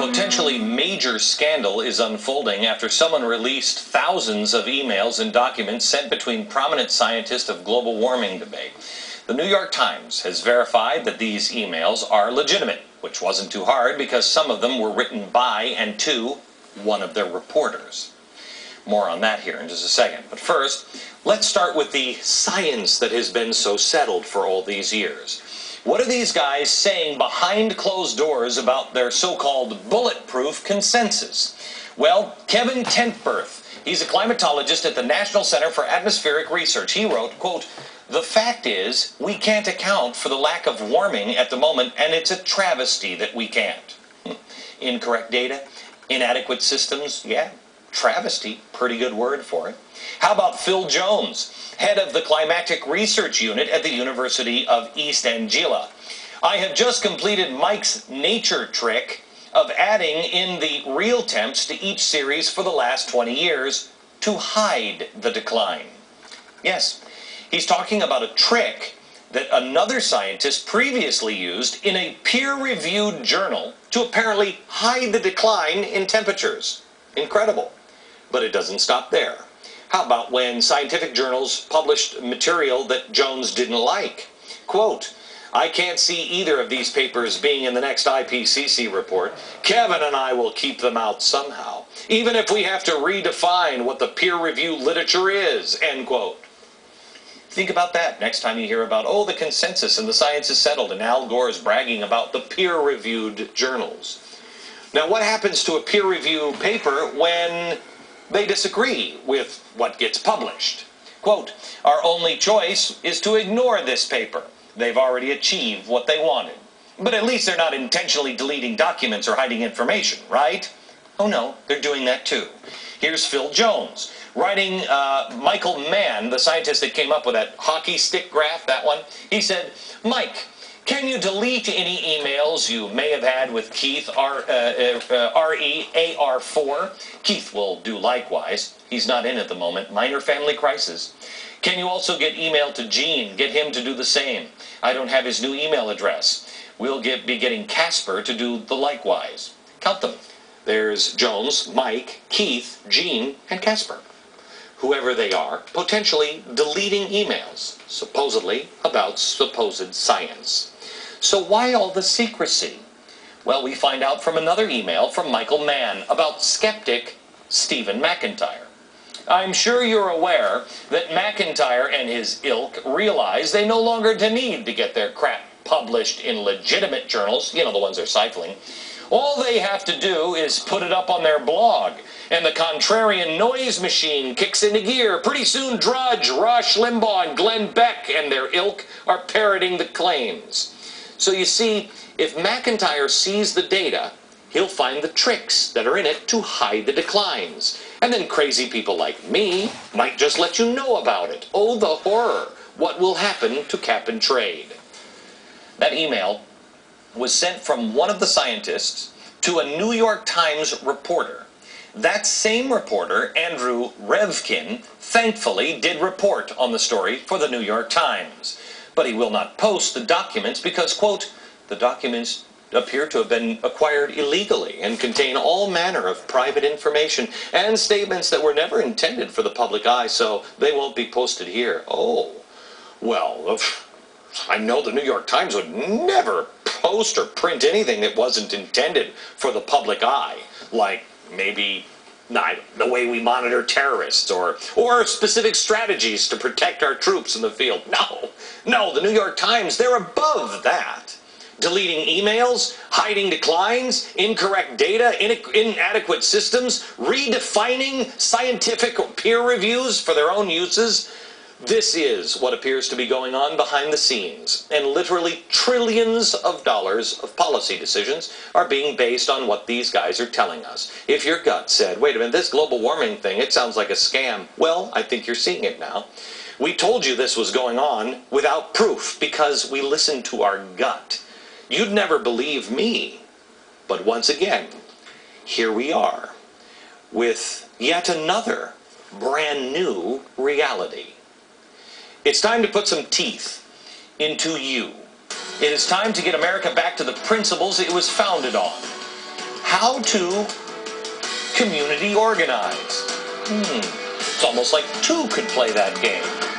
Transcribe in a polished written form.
potentially major scandal is unfolding after someone released thousands of emails and documents sent between prominent scientists of global warming debate. The New York Times has verified that these emails are legitimate, which wasn't too hard because some of them were written by and to one of their reporters. More on that here in just a second. But first, let's start with the science that has been so settled for all these years. What are these guys saying behind closed doors about their so-called bulletproof consensus? Well, Kevin Tentberth, he's a climatologist at the National Center for Atmospheric Research. He wrote, quote, "The fact is, we can't account for the lack of warming at the moment, and it's a travesty that we can't." Incorrect data, inadequate systems, yeah, travesty, pretty good word for it. How about Phil Jones, head of the Climatic Research Unit at the University of East Anglia? "I have just completed Mike's nature trick of adding in the real temps to each series for the last 20 years to hide the decline." Yes, he's talking about a trick that another scientist previously used in a peer-reviewed journal to apparently hide the decline in temperatures. Incredible. But it doesn't stop there. How about when scientific journals published material that Jones didn't like? Quote, "I can't see either of these papers being in the next IPCC report. Kevin and I will keep them out somehow, even if we have to redefine what the peer review literature is," end quote. Think about that next time you hear about, oh, the consensus and the science is settled, and Al Gore is bragging about the peer-reviewed journals. Now, what happens to a peer-review paper when they disagree with what gets published? Quote, "Our only choice is to ignore this paper. They've already achieved what they wanted. But at least they're not intentionally deleting documents or hiding information, right?" Oh no, they're doing that too. Here's Phil Jones, writing Michael Mann, the scientist that came up with that hockey stick graph, that one. He said, "Mike, can you delete any emails you may have had with Keith, REAR4? Keith will do likewise. He's not in at the moment. Minor family crisis. Can you also get email to Gene? Get him to do the same. I don't have his new email address. We'll be getting Casper to do the likewise." Count them. There's Jones, Mike, Keith, Gene, and Casper. Whoever they are, potentially deleting emails, supposedly about supposed science. So why all the secrecy? Well, we find out from another email from Michael Mann about skeptic Stephen McIntyre. "I'm sure you're aware that McIntyre and his ilk realize they no longer need to get their crap published in legitimate journals, you know, the ones they're siphoning. All they have to do is put it up on their blog, and the contrarian noise machine kicks into gear. Pretty soon Drudge, Rush Limbaugh, and Glenn Beck and their ilk are parroting the claims." So you see, if McIntyre sees the data, he'll find the tricks that are in it to hide the declines. And then crazy people like me might just let you know about it. Oh, the horror. What will happen to cap and trade? That email was sent from one of the scientists to a New York Times reporter. That same reporter, Andrew Revkin, thankfully did report on the story for the New York Times. But he will not post the documents because, quote, "the documents appear to have been acquired illegally and contain all manner of private information and statements that were never intended for the public eye, so they won't be posted here." Oh, well, I know the New York Times would never post or print anything that wasn't intended for the public eye, like maybe the way we monitor terrorists or specific strategies to protect our troops in the field. No, the New York Times, they're above that. Deleting emails, hiding declines, incorrect data, inadequate systems, redefining scientific peer reviews for their own uses. This is what appears to be going on behind the scenes, and literally trillions of dollars of policy decisions are being based on what these guys are telling us. If your gut said, wait a minute, this global warming thing, it sounds like a scam, well, I think you're seeing it now. We told you this was going on without proof because we listened to our gut. You'd never believe me. But once again, here we are with yet another brand new reality. It's time to put some teeth into you. It is time to get America back to the principles it was founded on. How how to community organize. It's almost like two could play that game.